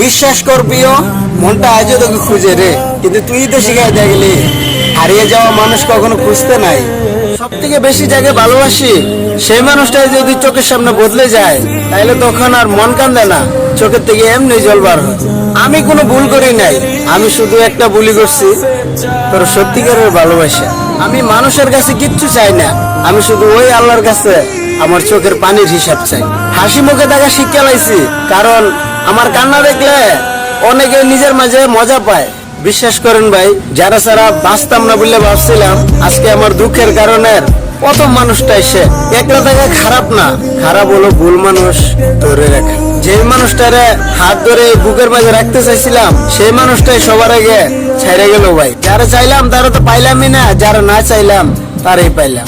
বিশ্বাস করবিও, মনটা আজও তোকে খুঁজে রে, কিন্তু তুই তো শিখাই দেখলি হারিয়ে যাওয়া মানুষ কখনো খুঁজতে নাই। সব থেকে বেশি যাকে ভালোবাসি সেই মানুষটাই যদি চোখের সামনে বদলে যায়, তাইলে তখন আর মন কান্দে না, চোখের থেকে এমনি জল বার হয়। আমি কোনো ভুল করি নাই, আমি শুধু একটা ভুলই করছি, তোর সত্যিকারের ভালোবাসা। আমি মানুষের কাছে কিচ্ছু চাই না, আমি শুধু ওই আল্লাহর কাছে আমার চোখের পানির হিসাব চাই। হাসি মুখে থাকা শিক্ষা লাইছি, কারণ আমার কান্না দেখলে অনেকে নিজের মাঝে মজা পায়। বিশ্বাস করেন ভাই, যারা সারা বাঁচতাম না বলে ভাবছিলাম, আজকে আমার দুঃখের কারণে প্রথম মানুষটাই সে। একলা থাকা খারাপ না, খারাপ হলো ভুল মানুষ ধরে রাখা। যে মানুষটারে হাত ধরে বুকের মাঝে রাখতে চাইছিলাম, সেই মানুষটাই সবার আগে ছেড়ে গেল ভাই। যারা চাইলাম তারা তো পাইলামই না, যারা না চাইলাম তারাই পাইলাম।